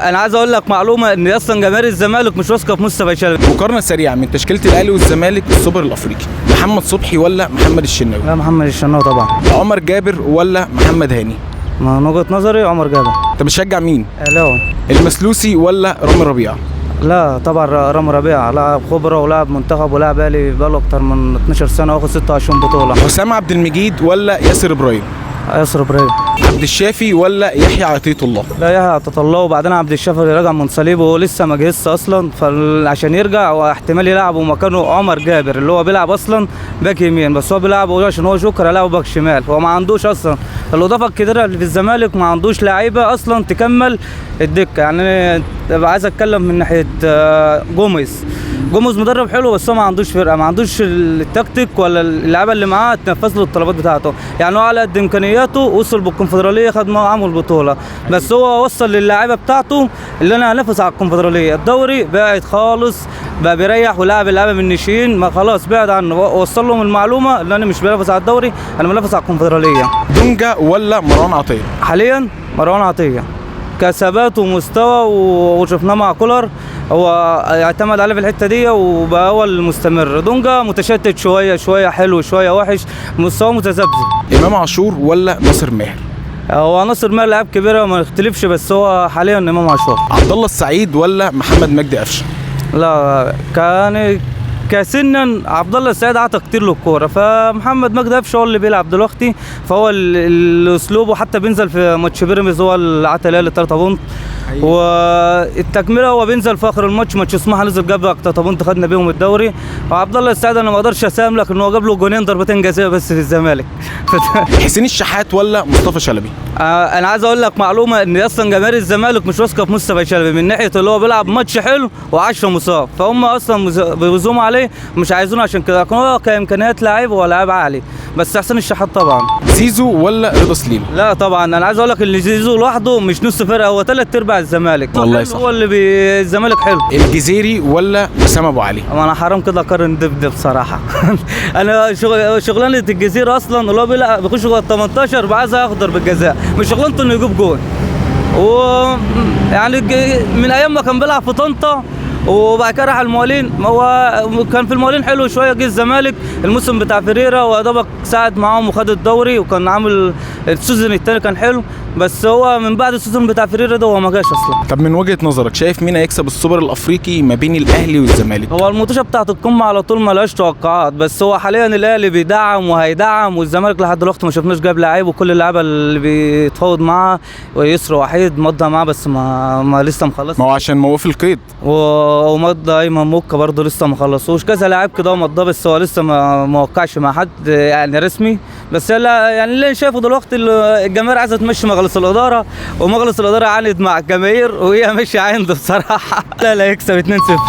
انا عايز اقول لك معلومه ان اصلا جماهير الزمالك مش واثقه في مصطفى شلبي. مقارنه سريعه من تشكيله الاهلي والزمالك السوبر الافريقي، محمد صبحي ولا محمد الشناوي؟ لا، محمد الشناوي طبعا. عمر جابر ولا محمد هاني؟ من وجهه نظري عمر جابر. انت بتشجع مين؟ اهلاوي. المسلوسي ولا رامي ربيعه؟ لا طبعا رامي ربيعه، لاعب خبره ولاعب منتخب ولاعب اهلي بقاله اكتر من 12 سنه واخد 26 بطوله. حسام عبد المجيد ولا ياسر ابراهيم؟ ياسر ابراهيم. عبد الشافي ولا يحيى عطية الله؟ لا، يحيى عطية الله. وبعدين عبد الشافي راجع من صليبه ولسه ما جهزش اصلا، فعشان يرجع واحتمال يلعبه مكانه عمر جابر اللي هو بيلعب اصلا باك يمين، بس هو بيلعبه عشان هو جوكر هيلعبه باك شمال. هو ما عندوش اصلا الاضافه الكبيره اللي في الزمالك، ما عندوش لعيبه اصلا تكمل الدكه. يعني عايز اتكلم من ناحيه جوميز مدرب حلو، بس هو ما عندوش فرقه، ما عندوش التكتيك ولا اللعيبه اللي معاه تنفذ له الطلبات بتاعته. يعني هو على قد امكانياته وصل بالكونفدراليه، خد معاهم البطوله، بس هو وصل للاعيبه بتاعته اللي انا هنافس على الكونفدراليه. الدوري بعد خالص، بقى بيريح ولاعب اللعيبه من الناشئين، ما خلاص بعد عنه، وصل لهم المعلومه اللي انا مش بنافس على الدوري، انا بنافس على الكونفدراليه. دونجا ولا مروان عطيه؟ حاليا مروان عطيه كثبات ومستوى، وشفناه مع كولر، هو اعتمد عليه في الحته دي وبقى هو المستمر. دونجا متشتت شويه حلو شويه وحش، مستواه متذبذب. امام عاشور ولا ناصر ماهر؟ هو ناصر ماهر لاعب كبير ما نختلفش، بس هو حاليا امام عاشور. عبد الله السعيد ولا محمد مجدي قفشه؟ لا، كان كسنا عبد الله السعيد عطى كتير للكوره، فمحمد مجدي قفشه هو اللي بيلعب دلوقتي، فهو الاسلوب، وحتى بينزل في ماتش بيراميدز هو اللي عطى الاهلي 3 بونت. والتكمله هو بينزل في اخر الماتش، ماتش سموحه نزل جاب 3 بونت خدنا بيهم الدوري. وعبد الله السعيد انا ما اقدرش اسام لك ان هو جاب له جونين ضربتين جزاء بس في الزمالك. حسين الشحات ولا مصطفى شلبي؟ انا عايز اقول لك معلومه ان اصلا جماهير الزمالك مش واثقه في مصطفى شلبي من ناحيه اللي هو بيلعب ماتش حلو و10 مصاب، فهم اصلا بيزوموا عليه مش عايزينه، عشان كده هو كامكانيات لاعب هو لاعب عالي. بس حسين الشحات طبعا. زيزو ولا رضا سليم؟ لا طبعا، انا عايز اقول لك ان زيزو لوحده مش نص فرقه، هو 3/4 الزمالك. والله صح. هو اللي الزمالك حلو. الجزيري ولا وسام ابو علي؟ انا حرام كده اقارن دب صراحه. انا شغلانه الجزيره اصلا اللي هو بيخش جوه ال 18 بعايز اخضر بالجزاء، مش شغلانته انه يجيب جول. يعني من ايام ما كان بيلعب في طنطا وبعد كده راح المقاولين، هو كان في المقاولين حلو شويه، جه الزمالك الموسم بتاع فيريرا وادابك ساعد معاهم وخد الدوري، وكان عامل السيزون الثاني كان حلو، بس هو من بعد السيزون بتاع فيريرا ده هو ما جاش اصلا. طب من وجهه نظرك شايف مين هيكسب السوبر الافريقي ما بين الاهلي والزمالك؟ هو الماتشات بتاعت القمه على طول ما لهاش توقعات، بس هو حاليا الاهلي بيدعم وهيدعم، والزمالك لحد دلوقتي ما شفناش جاب لعيب، وكل اللعيبه اللي بيتفاوض معاه ويسر وحيد مضى معاه، بس ما لسه مخلص. ما هو عشان ما هو في القيد. ومضى ايمن موكا برضه لسه ما خلصوش، كذا لاعب كده ومضى، بس هو لسه ما وقعش مع حد يعني رسمي. بس يعني اللي شايفه دلوقتي الجماهير عايزه تمشي مجلس الاداره، ومجلس الاداره عاند مع الجماهير وهي ماشيه عنده بصراحه. لا يكسب 2-0.